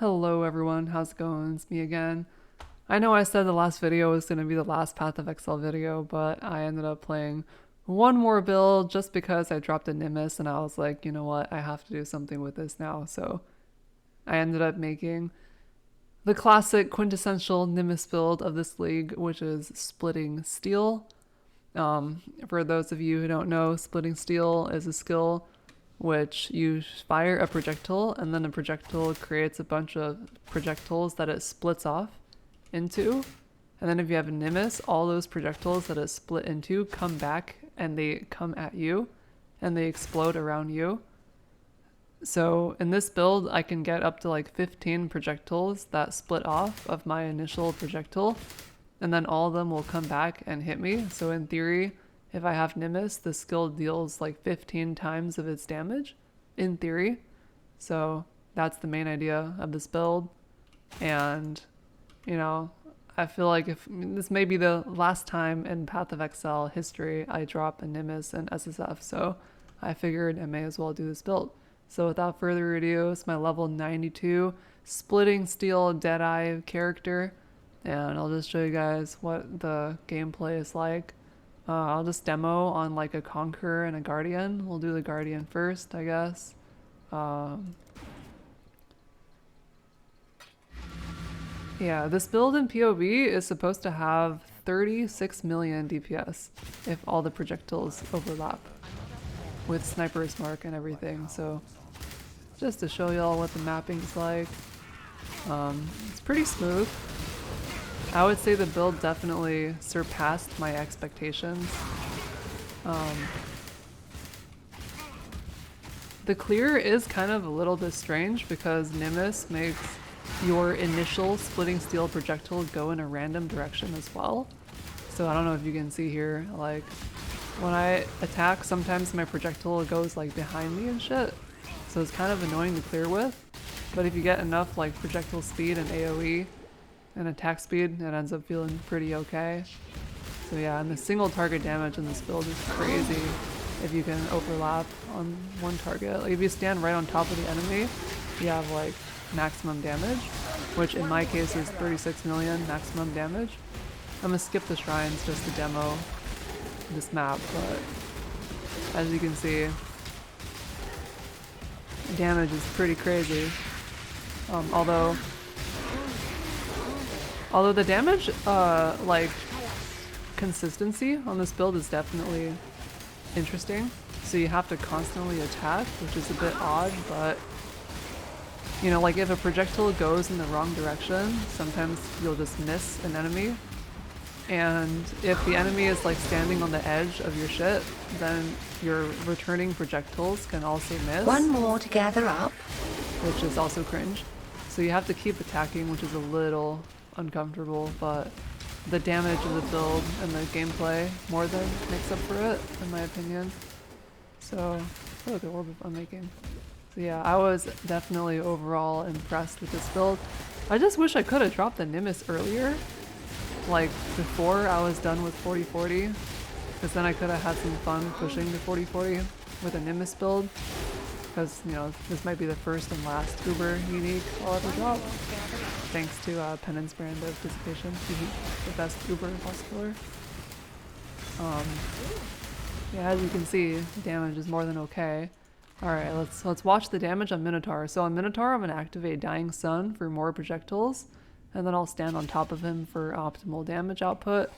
Hello everyone, how's it going? It's me again. I know I said the last video was going to be the last Path of Exile video, but I ended up playing one more build just because I dropped a Nimis and I was like, you know what, I have to do something with this now. So I ended up making the classic quintessential Nimis build of this league, which is Splitting Steel. For those of you who don't know, Splitting Steel is a skill which you fire a projectile and then the projectile creates a bunch of projectiles that it splits off into. And then if you have a Nimis, all those projectiles that it split into come back and they come at you and they explode around you. So in this build, I can get up to like 15 projectiles that split off of my initial projectile, and then all of them will come back and hit me. So in theory, if I have Nimis, the skill deals like 15 times of its damage, in theory. So that's the main idea of this build. And, you know, I feel like this may be the last time in Path of Exile history I drop a Nimis and SSF, so I figured I may as well do this build. So without further ado, it's my level 92 Splitting Steel Deadeye character, and I'll just show you guys what the gameplay is like. I'll just demo on like a Conqueror and a Guardian. We'll do the Guardian first, I guess. Yeah, this build in PoE is supposed to have 36 million DPS if all the projectiles overlap with Sniper's Mark and everything. So just to show y'all what the mapping's like. It's pretty smooth. I would say the build definitely surpassed my expectations. The clear is kind of a little bit strange because Nimis makes your initial Splitting Steel projectile go in a random direction as well. So I don't know if you can see here, like when I attack, sometimes my projectile goes like behind me and shit. So it's kind of annoying to clear with. But if you get enough like projectile speed and AoE and attack speed, it ends up feeling pretty okay. So yeah, and the single target damage in this build is crazy if you can overlap on one target. Like if you stand right on top of the enemy, you have like maximum damage, which in my case is 36 million maximum damage. I'm gonna skip the shrines just to demo this map, but as you can see, damage is pretty crazy. Although the damage, like, consistency on this build is definitely interesting. So you have to constantly attack, which is a bit odd, but, you know, like if a projectile goes in the wrong direction, sometimes you'll just miss an enemy. And if the enemy is like standing on the edge of your shit, then your returning projectiles can also miss. One more to gather up. Which is also cringe. So you have to keep attacking, which is a little uncomfortable, but the damage of the build and the gameplay more than makes up for it, in my opinion. So, what a build I'm making. So yeah, I was definitely overall impressed with this build. I just wish I could have dropped the Nimis earlier, like before I was done with 40-40, because then I could have had some fun pushing the 40-40 with a Nimis build. Because, you know, this might be the first and last Uber unique I'll ever drop. Thanks to Penance brand of Dissipation, the best Uber boss killer. Yeah, as you can see, damage is more than okay. Alright, let's watch the damage on Minotaur. So on Minotaur, I'm going to activate Dying Sun for more projectiles, and then I'll stand on top of him for optimal damage output.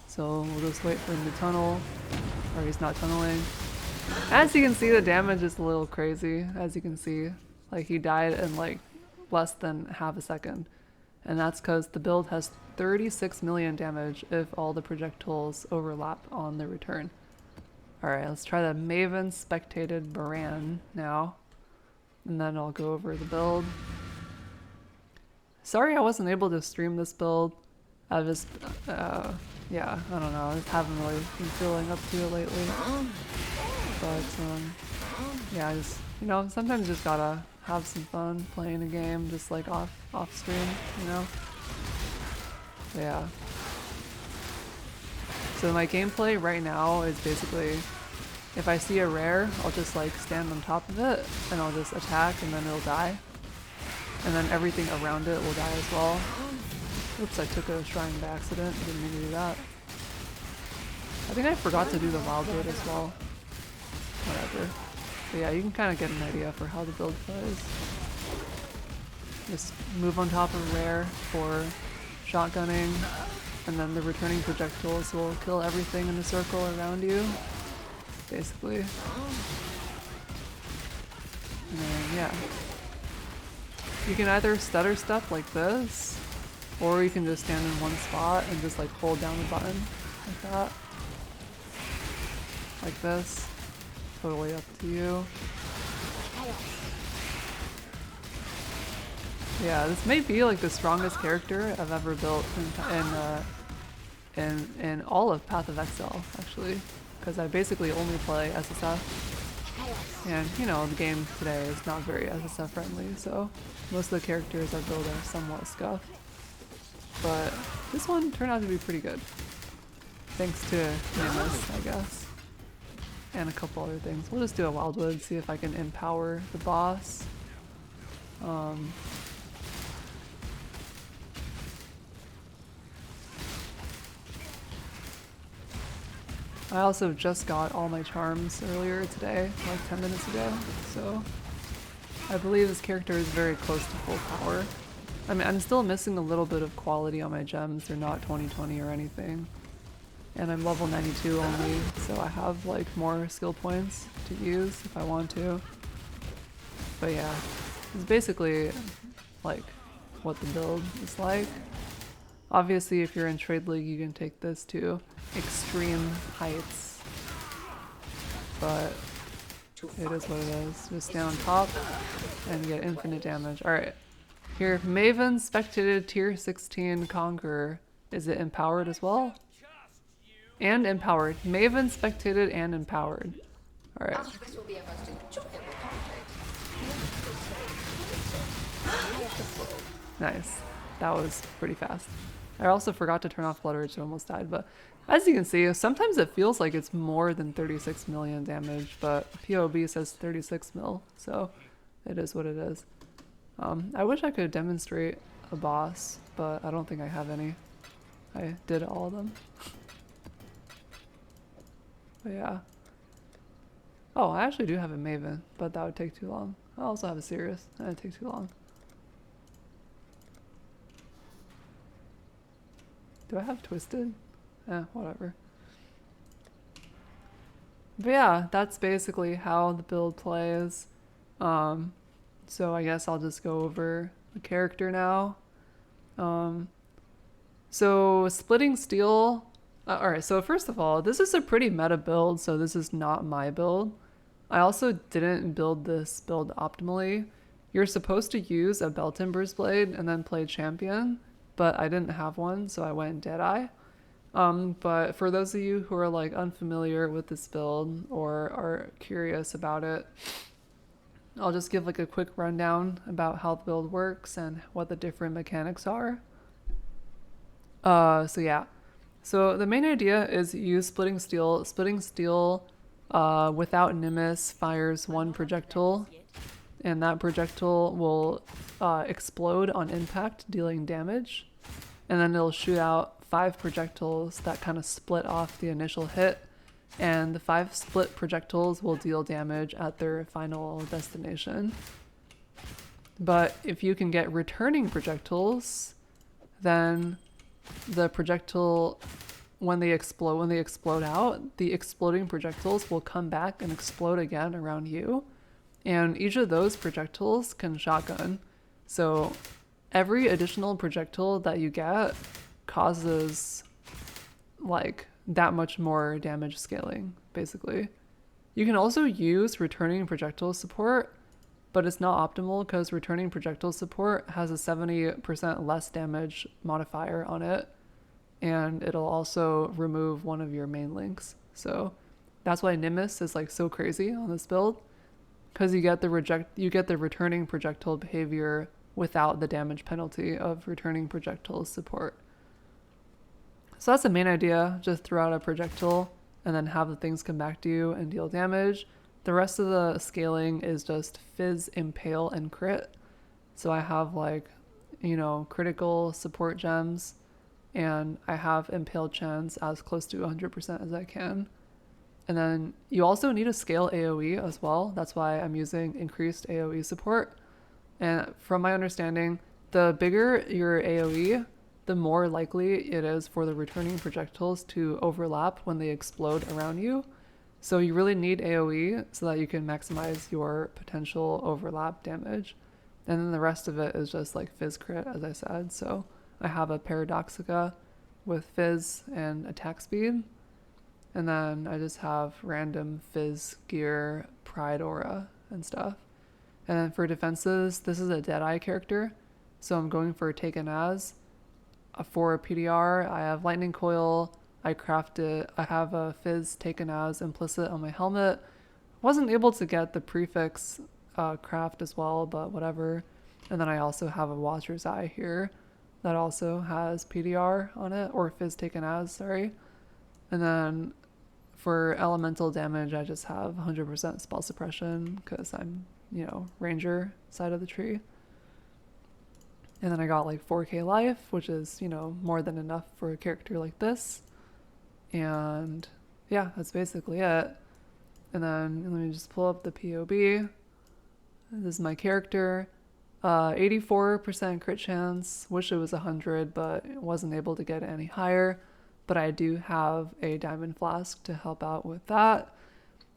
So we'll just wait for him to tunnel, or he's not tunneling. As you can see, the damage is a little crazy. As you can see, like he died in like less than half a second. And that's because the build has 36 million damage if all the projectiles overlap on the return. Alright, let's try the Maven Spectated Baran now. And then I'll go over the build. Sorry I wasn't able to stream this build. I just, yeah, I don't know. I just haven't really been feeling up to it lately. But, yeah, I just, you know, sometimes you just gotta have some fun playing a game just like off stream, you know? Yeah. So my gameplay right now is basically, if I see a rare, I'll just like stand on top of it and I'll just attack and then it'll die. and then everything around it will die as well. Oops, I took a shrine by accident. Didn't mean to do that. I think I forgot to do the wild wood as well. Whatever. But yeah, you can kind of get an idea for how the build plays. Just move on top of rare for shotgunning, and then the returning projectiles will kill everything in a circle around you, basically. And then, yeah. You can either stutter step like this, or you can just stand in one spot and just like hold down the button like that. Like this. Totally up to you. Yeah, this may be like the strongest character I've ever built in all of Path of Exile, actually, because I basically only play SSF, and you know the game today is not very SSF friendly, so most of the characters I build are somewhat scuffed. But this one turned out to be pretty good, thanks to Nimis, I guess, and a couple other things. We'll just do a Wildwood, see if I can empower the boss. I also just got all my charms earlier today, like 10 minutes ago, so I believe this character is very close to full power. I mean, I'm still missing a little bit of quality on my gems. They're not 2020 or anything. And I'm level 92 only, so I have like more skill points to use if I want to. But yeah, it's basically like what the build is like. Obviously, if you're in Trade League, you can take this to extreme heights. But it is what it is. Just stand on top and get infinite damage. Alright, here, Maven spectated tier 16 Conqueror. Is it empowered as well? And empowered. Maven spectated and empowered. Alright. Nice. That was pretty fast. I also forgot to turn off Blood Rage, so I almost died, but as you can see, sometimes it feels like it's more than 36 million damage, but PoE says 36 mil, so it is what it is. I wish I could demonstrate a boss, but I don't think I have any. I did all of them. But yeah. Oh, I actually do have a Maven, but that would take too long. I also have a Sirius, that would take too long. Do I have Twisted? Whatever. But yeah, that's basically how the build plays. So I guess I'll just go over the character now. So Splitting Steel. Alright, so first of all, this is a pretty meta build, so this is not my build. I also didn't build this build optimally. You're supposed to use a Bell Timbers blade and then play champion, but I didn't have one, so I went Deadeye. But for those of you who are like unfamiliar with this build or are curious about it, I'll just give like a quick rundown about how the build works and what the different mechanics are. So yeah. So the main idea is use Splitting Steel. Splitting Steel without Nimis fires one projectile, and that projectile will explode on impact, dealing damage. And then it'll shoot out 5 projectiles that kind of split off the initial hit, and the 5 split projectiles will deal damage at their final destination. But if you can get returning projectiles, then the projectile, when they explode out, the exploding projectiles will come back and explode again around you. And each of those projectiles can shotgun. So every additional projectile that you get causes like that much more damage scaling, basically. You can also use returning projectile support, but it's not optimal because returning projectile support has a 70% less damage modifier on it, and it'll also remove one of your main links. So that's why Nimis is like so crazy on this build, because you get the returning projectile behavior without the damage penalty of returning projectile support. So that's the main idea, just throw out a projectile and then have the things come back to you and deal damage. The rest of the scaling is just Fizz, Impale, and Crit. So I have like, you know, critical support gems, and I have impale chance as close to 100% as I can. And then you also need to scale AoE as well. That's why I'm using increased AoE support. And from my understanding, the bigger your AoE, the more likely it is for the returning projectiles to overlap when they explode around you. So you really need AoE so that you can maximize your potential overlap damage. And then the rest of it is just like fizz crit, as I said. So I have a Paradoxica with fizz and attack speed. And then I just have random fizz gear, pride aura, and stuff. And then for defenses, this is a Deadeye character. So I'm going for Taken As. For PDR, I have Lightning Coil. I have a Fizz Taken As implicit on my helmet. Wasn't able to get the prefix craft as well, but whatever. And then I also have a Watcher's Eye here that also has PDR on it, or Fizz Taken As, sorry. And then for elemental damage, I just have 100% spell suppression because I'm, you know, ranger side of the tree. And then I got like 4k life, which is, you know, more than enough for a character like this. And yeah, that's basically it. And then let me just pull up the POB. This is my character. 84% crit chance. Wish it was 100, but wasn't able to get it any higher. But I do have a diamond flask to help out with that.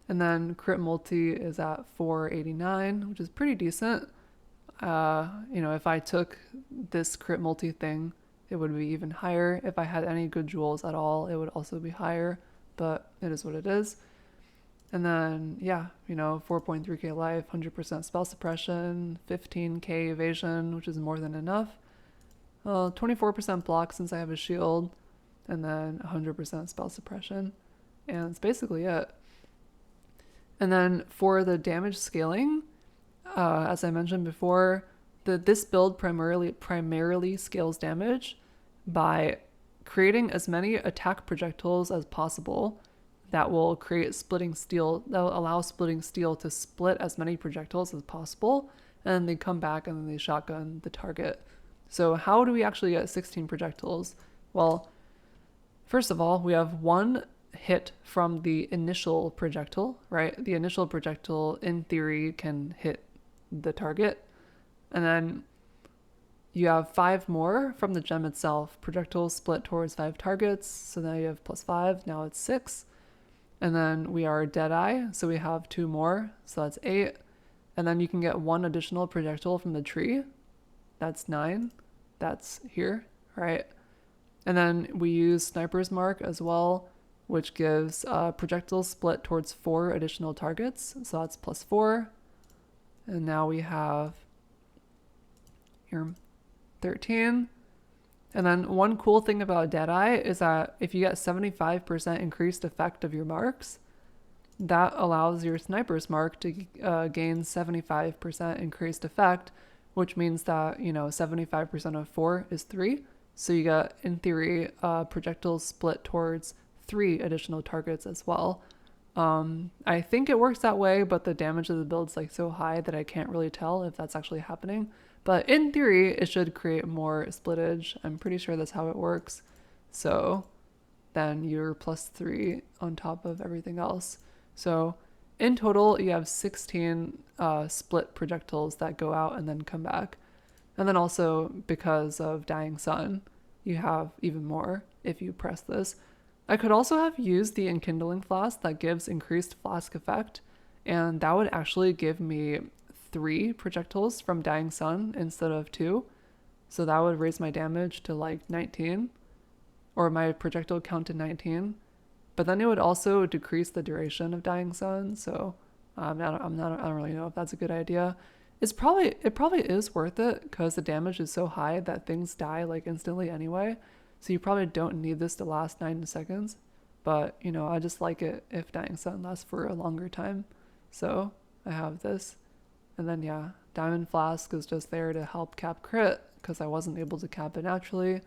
And then crit multi is at 489, which is pretty decent. You know, if I took this crit multi thing, it would be even higher. If I had any good jewels at all, it would also be higher, but it is what it is. And then, yeah, you know, 4.3k life, 100% spell suppression, 15k evasion, which is more than enough. 24% block since I have a shield, and then 100% spell suppression. And that's basically it. And then for the damage scaling, as I mentioned before, this build primarily scales damage by creating as many attack projectiles as possible that will create splitting steel, that will allow splitting steel to split as many projectiles as possible, and then they come back and then they shotgun the target. So how do we actually get 16 projectiles? Well, first of all, we have one hit from the initial projectile, right? The initial projectile, in theory, can hit the target. And then you have 5 more from the gem itself. Projectiles split towards 5 targets, so now you have +5, now it's 6. And then we are Deadeye, so we have 2 more, so that's 8. And then you can get 1 additional projectile from the tree. That's 9. That's here, right? And then we use Sniper's Mark as well, which gives projectiles split towards 4 additional targets, so that's +4. And now we have here 13. And then one cool thing about Deadeye is that if you get 75% increased effect of your marks, that allows your Sniper's Mark to gain 75% increased effect, which means that, you know, 75% of 4 is 3. So you get, in theory, projectiles split towards 3 additional targets as well. I think it works that way, but the damage of the build's like so high that I can't really tell if that's actually happening. But in theory, it should create more splittage. I'm pretty sure that's how it works. So then you're +3 on top of everything else. So in total, you have 16 split projectiles that go out and then come back. And then also, because of Dying Sun, you have even more if you press this. I could also have used the Enkindling Flask that gives increased flask effect, and that would actually give me 3 projectiles from Dying Sun instead of 2. So that would raise my damage to like 19, or my projectile count to 19. But then it would also decrease the duration of Dying Sun, so I don't really know if that's a good idea. It probably is worth it because the damage is so high that things die like instantly anyway. So you probably don't need this to last 9 seconds. But, you know, I just like it if Dying Sun lasts for a longer time. So I have this. And then, yeah, Diamond Flask is just there to help cap crit because I wasn't able to cap it naturally.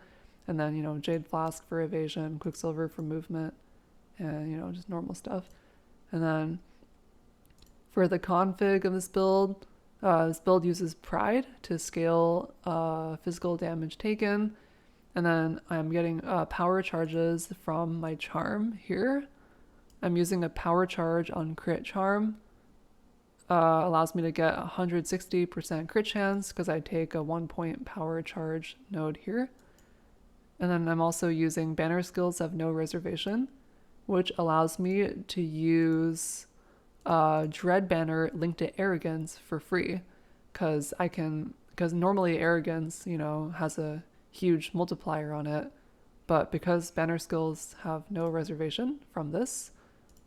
And then, you know, Jade Flask for evasion, Quicksilver for movement, and, you know, just normal stuff. And then for the config of this build, This build uses Pride to scale physical damage taken, and then I'm getting power charges from my charm here. I'm using a power charge on crit charm. Allows me to get 160% crit chance because I take a 1-point power charge node here. And then I'm also using banner skills of no reservation, which allows me to use Dread Banner linked to Arrogance for free, because normally Arrogance, has a huge multiplier on it, but because banner skills have no reservation from this,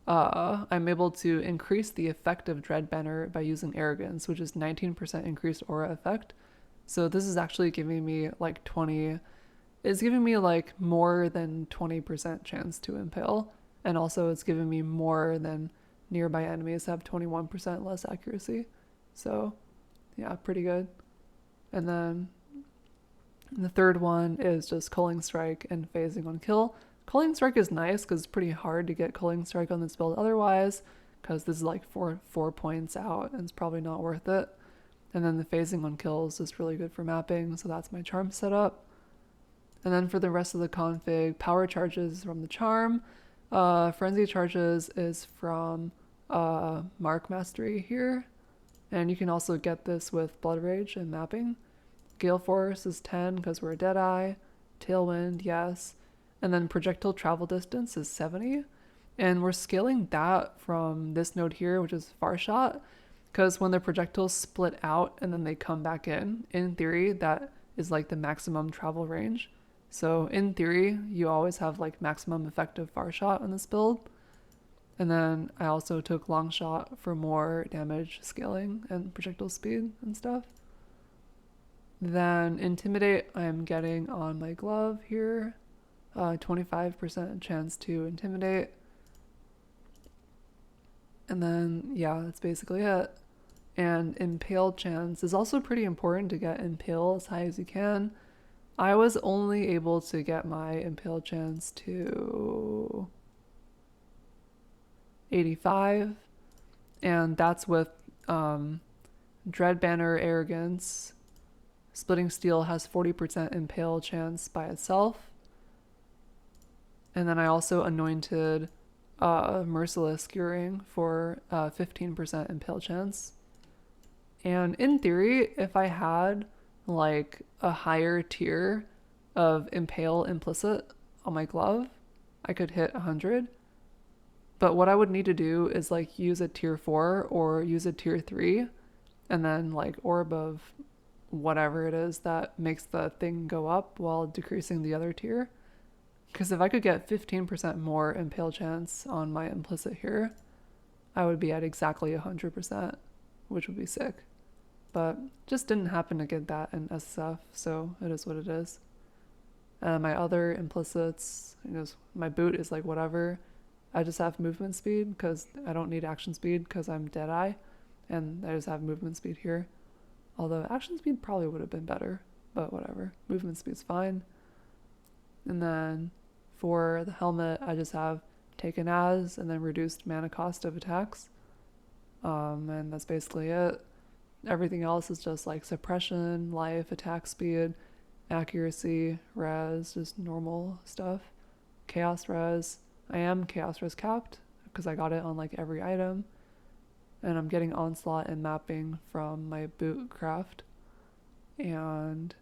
I'm able to increase the effect of Dread Banner by using Arrogance, which is 19% increased aura effect. So this is actually giving me like more than 20% chance to impale, and also it's giving me more than nearby enemies have 21% less accuracy. So yeah, pretty good. And then the third one is just Culling Strike and phasing on kill. Culling Strike is nice because it's pretty hard to get Culling Strike on this build otherwise, because this is like four points out and it's probably not worth it. And then the phasing on kill is just really good for mapping, so that's my charm setup. And then for the rest of the config, power charges from the charm, frenzy charges is from Mark Mastery here, and you can also get this with Blood Rage and mapping. Gale Force is 10 because we're a Deadeye. Tailwind, yes. And then projectile travel distance is 70. And we're scaling that from this node here, which is Far Shot, because when the projectiles split out and then they come back in theory, that is like the maximum travel range. So in theory, you always have like maximum effective Far Shot on this build. And then I also took Long Shot for more damage scaling and projectile speed and stuff. Then Intimidate I'm getting on my glove here. 25% chance to Intimidate. And then, yeah, that's basically it. And Impale chance is also pretty important to get Impale as high as you can. I was only able to get my Impale chance to 85, and that's with Dread Banner Arrogance. Splitting Steel has 40% Impale chance by itself. And then I also anointed Merciless Skewering for 15% Impale chance. And in theory, if I had like a higher tier of Impale implicit on my glove, I could hit 100. But what I would need to do is like use a tier 4 or use a tier 3, and then like orb of whatever it is that makes the thing go up while decreasing the other tier. Because if I could get 15% more Impale chance on my implicit here, I would be at exactly 100%, which would be sick. But just didn't happen to get that in SSF, so it is what it is. My other implicits, my boot is like whatever. I just have movement speed because I don't need action speed because I'm Deadeye, and I just have movement speed here. Although action speed probably would have been better, but whatever. Movement speed's fine. And then for the helmet, I just have taken as and then reduced mana cost of attacks. And that's basically it. Everything else is just like suppression, life, attack speed, accuracy, res, just normal stuff. Chaos res. I am chaos res capped because I got it on like every item. And I'm getting onslaught and mapping from my boot craft. And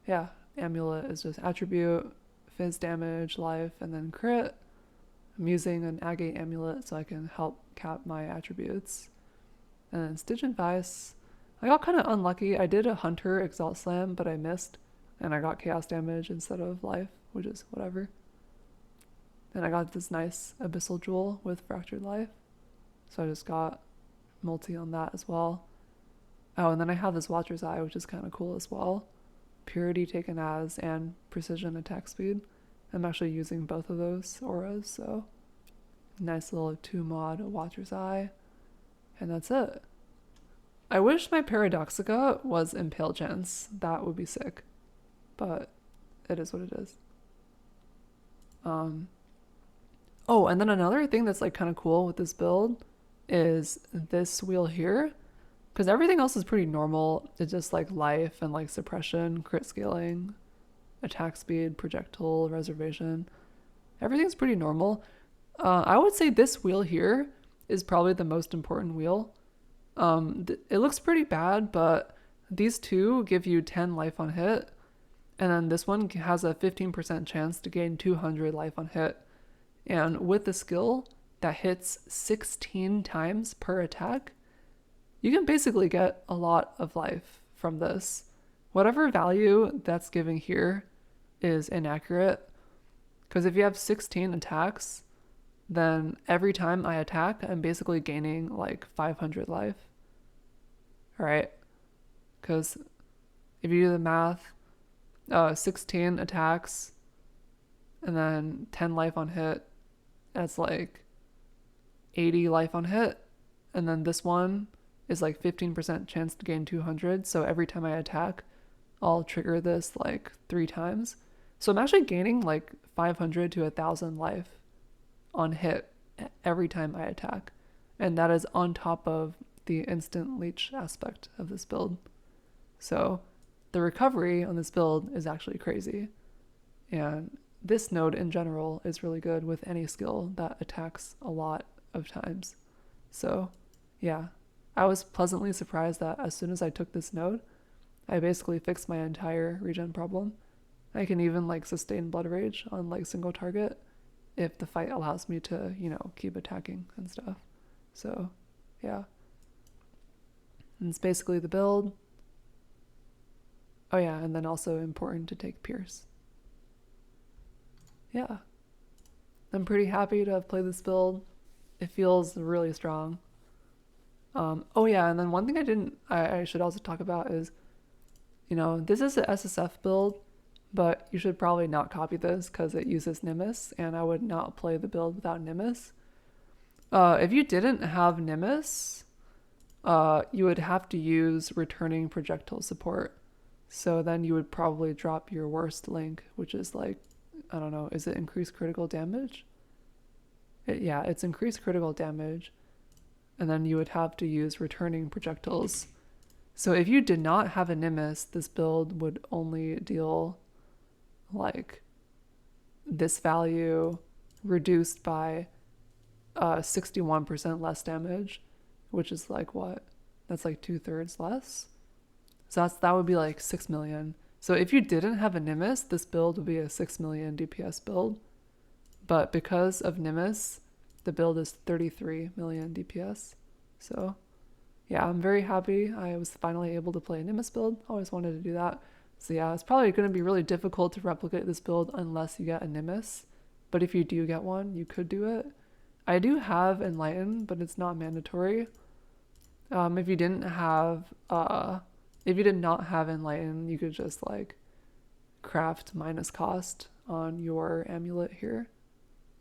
yeah, amulet is just attribute, fizz damage, life, and then crit. I'm using an agate amulet so I can help cap my attributes. And then Stitch and Vice, I got kind of unlucky. I did a Hunter Exalt Slam, but I missed, and I got chaos damage instead of life, which is whatever. And I got this nice Abyssal Jewel with Fractured Life, so I just got multi on that as well. Oh, and then I have this Watcher's Eye, which is kind of cool as well. Purity taken as and precision attack speed. I'm actually using both of those auras, so nice little 2-mod Watcher's Eye. And that's it. I wish my Paradoxica was Impale chance. That would be sick. But it is what it is. Oh, and then another thing that's like kind of cool with this build is this wheel here. Because everything else is pretty normal. It's just like life and like suppression, crit scaling, attack speed, projectile, reservation. Everything's pretty normal. I would say this wheel here is probably the most important wheel. It looks pretty bad, but these two give you 10 life on hit, and then this one has a 15% chance to gain 200 life on hit. And with the skill that hits 16 times per attack, you can basically get a lot of life from this. Whatever value that's giving here is inaccurate, because if you have 16 attacks, then every time I attack, I'm basically gaining like 500 life. All right, because if you do the math, 16 attacks and then 10 life on hit, that's like 80 life on hit. And then this one is like 15% chance to gain 200. So every time I attack, I'll trigger this like 3 times. So I'm actually gaining like 500 to 1,000 life on hit every time I attack. And that is on top of the instant leech aspect of this build. So the recovery on this build is actually crazy. And this node in general is really good with any skill that attacks a lot of times. So yeah, I was pleasantly surprised that as soon as I took this node, I basically fixed my entire regen problem. I can even like sustain blood rage on like single target if the fight allows me to, you know, keep attacking and stuff. So yeah. And it's basically the build. Oh yeah, and then also important to take Pierce. Yeah. I'm pretty happy to have played this build. It feels really strong. Oh yeah, and then one thing I should also talk about is, you know, this is an SSF build, but you should probably not copy this because it uses Nimis, and I would not play the build without Nimis. If you didn't have Nimis, you would have to use returning projectile support. So then you would probably drop your worst link, which is like, I don't know, is it increased critical damage? Yeah, it's increased critical damage. And then you would have to use returning projectiles. So if you did not have a Nimis, this build would only deal like this value reduced by 61% less damage, which is like what? That's like 2/3 less. So that would be like 6 million. So if you didn't have a Nimis, this build would be a 6 million DPS build. But because of Nimis, the build is 33 million DPS. So yeah, I'm very happy I was finally able to play a Nimis build. I always wanted to do that. So yeah, it's probably going to be really difficult to replicate this build unless you get a Nimis. But if you do get one, you could do it. I do have Enlighten, but it's not mandatory. If you did not have Enlighten, you could just like craft minus cost on your amulet here,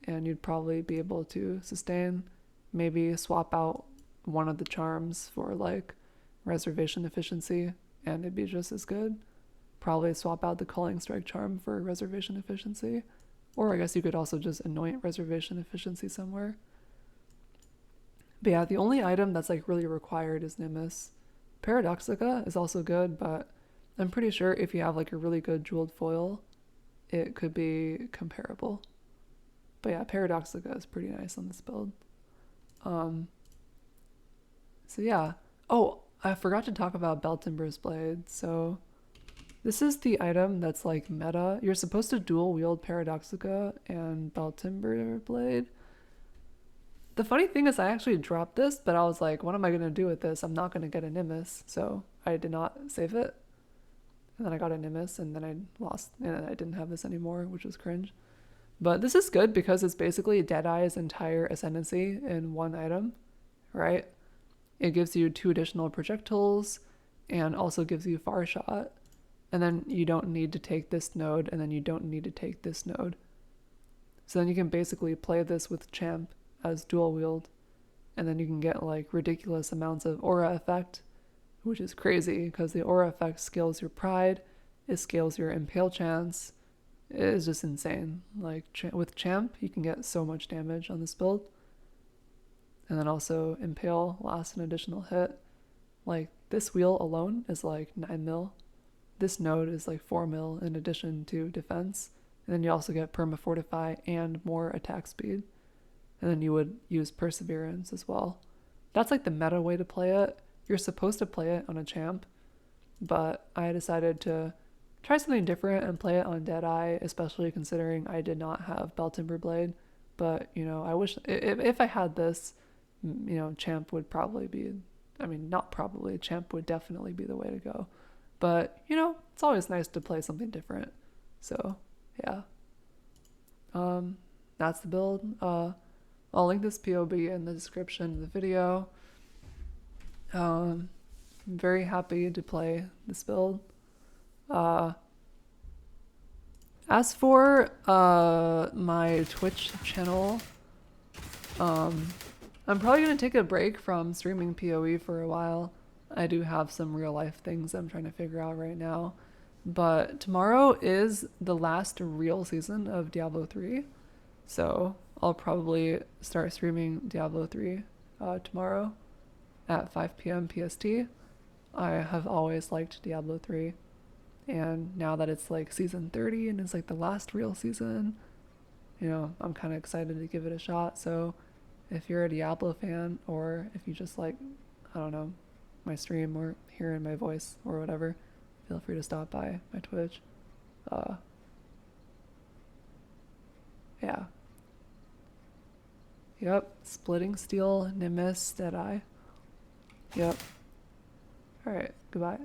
and you'd probably be able to sustain, maybe swap out one of the charms for like reservation efficiency, and it'd be just as good. Probably swap out the Culling Strike charm for reservation efficiency, or I guess you could also just anoint reservation efficiency somewhere. But yeah, the only item that's like really required is Nimis. Paradoxica is also good, but I'm pretty sure if you have like a really good jeweled foil, it could be comparable. But yeah, Paradoxica is pretty nice on this build. So yeah. Oh, I forgot to talk about Beltimber's Blade. So this is the item that's like meta. You're supposed to dual wield Paradoxica and Beltimber Blade. The funny thing is I actually dropped this, but I was like, what am I going to do with this? I'm not going to get a Nimis, so I did not save it. And then I got a Nimis, and then I lost, and I didn't have this anymore, which was cringe. But this is good because it's basically Deadeye's entire ascendancy in one item, right? It gives you 2 additional projectiles and also gives you Far Shot. And then you don't need to take this node, and then you don't need to take this node. So then you can basically play this with Champ as dual wield, and then you can get like ridiculous amounts of aura effect, which is crazy because the aura effect scales your pride, it scales your impale chance. It is just insane. Like with Champ, you can get so much damage on this build, and then also impale lasts an additional hit. Like this wheel alone is like 9 mil. This node is like 4 mil in addition to defense. And then you also get perma fortify and more attack speed. And then you would use perseverance as well. That's like the meta way to play it. You're supposed to play it on a champ, but I decided to try something different and play it on Deadeye, especially considering I did not have Bell Timber Blade. But, you know, I wish if I had this, you know, champ would probably be, I mean, not probably, champ would definitely be the way to go. But, you know, it's always nice to play something different. So, yeah. That's the build. I'll link this POB in the description of the video. I'm very happy to play this build. As for my Twitch channel, I'm probably going to take a break from streaming PoE for a while. I do have some real life things I'm trying to figure out right now. But tomorrow is the last real season of Diablo 3. So I'll probably start streaming Diablo 3 tomorrow at 5 p.m. PST. I have always liked Diablo 3. And now that it's like season 30 and it's like the last real season, you know, I'm kind of excited to give it a shot. So if you're a Diablo fan, or if you just like, I don't know, my stream or hearing my voice or whatever, feel free to stop by my Twitch. Yeah. Yep. Splitting Steel, Nimis, Deadeye. Yep. Alright, goodbye.